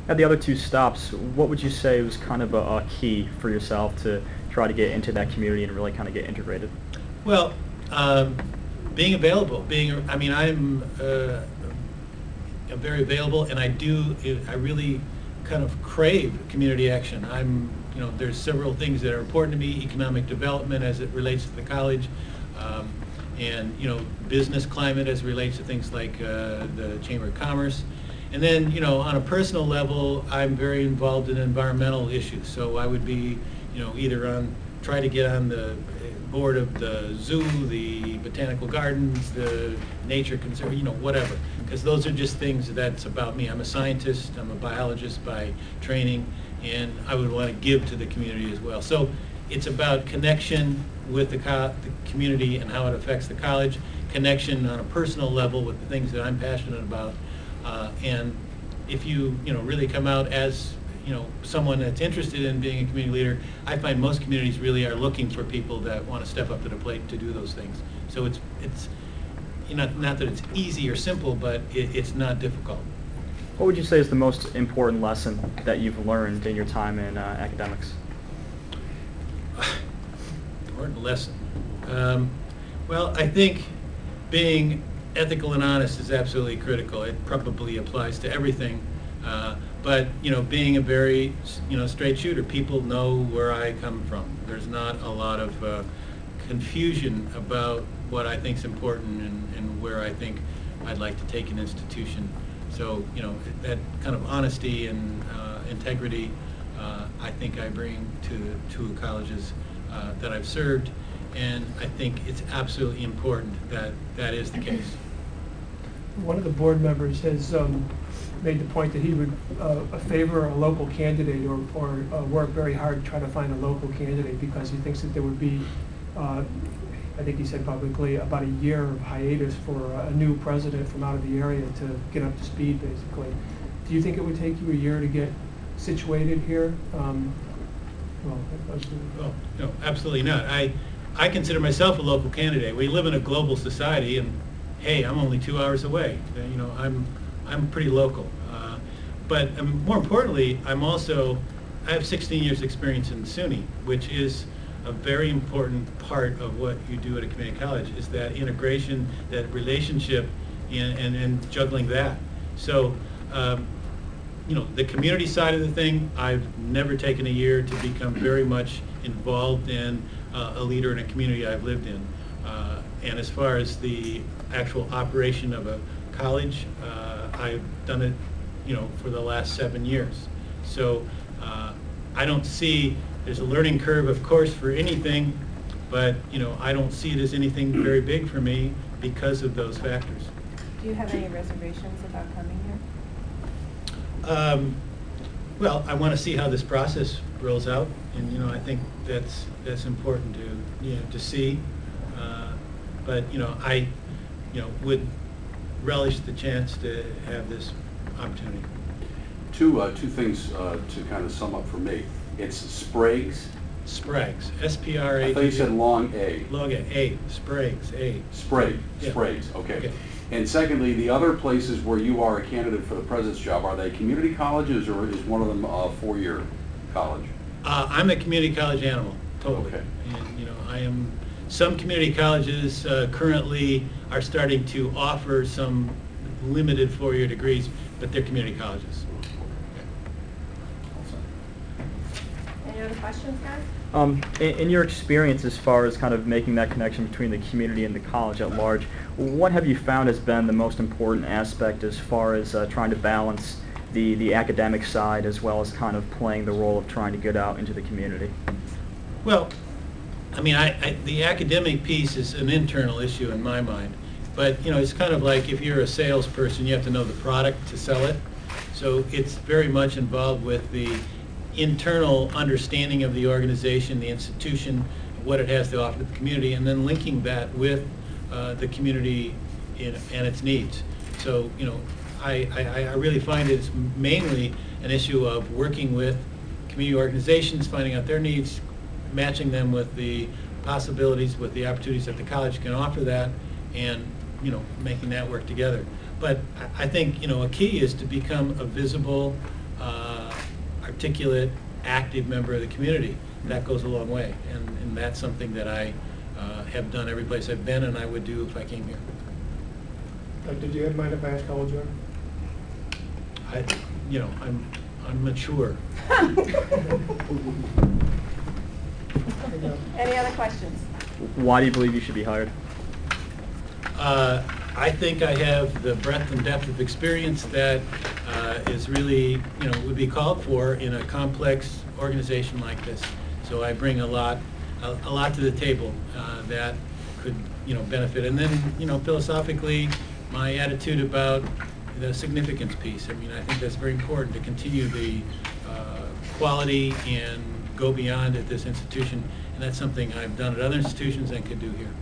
At the other two stops, what would you say was kind of a key for yourself to try to get into that community and really kind of get integrated? Well, being available, I mean, I'm very available, and I really kind of crave community action. There's several things that are important to me: economic development as it relates to the college, and business climate as it relates to things like the Chamber of Commerce. And then, on a personal level, I'm very involved in environmental issues. So I would be, either try to get on the board of the zoo, the botanical gardens, the nature conserve, whatever. Because those are just things that's about me. I'm a scientist, I'm a biologist by training, and I would want to give to the community as well. So it's about connection with the community and how it affects the college, connection on a personal level with the things that I'm passionate about. And if you really come out as someone that's interested in being a community leader, I find most communities really are looking for people that want to step up to the plate to do those things. So it's not that it's easy or simple, but it's not difficult. What would you say is the most important lesson that you've learned in your time in academics? Important lesson. Well, I think being ethical and honest is absolutely critical. It probably applies to everything. But being a very straight shooter, people know where I come from. There's not a lot of confusion about what I think is important and where I think I'd like to take an institution. So that kind of honesty and integrity, I think I bring to two colleges that I've served, and I think it's absolutely important that that is the case. One of the board members has made the point that he would favor a local candidate or work very hard to try to find a local candidate because he thinks that there would be, I think he said publicly, about a year of hiatus for a new president from out of the area to get up to speed, basically. Do you think it would take you a year to get situated here? No, absolutely not. I consider myself a local candidate. We live in a global society, and hey, I'm only 2 hours away. I'm pretty local. But more importantly, I have 16 years experience in SUNY, which is a very important part of what you do at a community college, is that integration, that relationship, and juggling that. So, the community side of the thing, I've never taken a year to become very much involved in a leader in a community I've lived in. And as far as the actual operation of a college, I've done it, for the last 7 years. So I don't see, there's a learning curve, of course, for anything, but I don't see it as anything very big for me because of those factors. Do you have any reservations about coming here? Well, I want to see how this process rolls out, and I think that's important to see. But I would relish the chance to have this opportunity. Two things to kind of sum up for me. It's Spraggs. Spraggs, S-P-R-A-G-G. I thought you said long A. Long A, Spraggs, A. Sprague, Yeah. Spraggs, okay. And secondly, the other places where you are a candidate for the president's job, are they community colleges or is one of them a four-year college? I'm a community college animal, totally. Okay. And some community colleges currently are starting to offer some limited four-year degrees, but they're community colleges. Any other questions, guys? In your experience as far as kind of making that connection between the community and the college at large, what have you found has been the most important aspect as far as trying to balance the academic side as well as kind of playing the role of trying to get out into the community? Well, I mean, the academic piece is an internal issue in my mind, but it's kind of like if you're a salesperson, you have to know the product to sell it. So it's very much involved with the internal understanding of the organization, the institution, what it has to offer to the community, and then linking that with the community and its needs. So I really find it's mainly an issue of working with community organizations, finding out their needs, matching them with the possibilities, with the opportunities that the college can offer that, and making that work together. But I think a key is to become a visible articulate, active member of the community. That goes a long way, and that's something that I have done every place I've been, and I would do if I came here. Did you mind if I ask how old you are? I'm mature. Any other questions? Why do you believe you should be hired? I think I have the breadth and depth of experience that is really, would be called for in a complex organization like this. So I bring a lot to the table that could, benefit. And then, philosophically, my attitude about the significance piece. I mean, I think that's very important to continue the quality and go beyond at this institution. And that's something I've done at other institutions and could do here.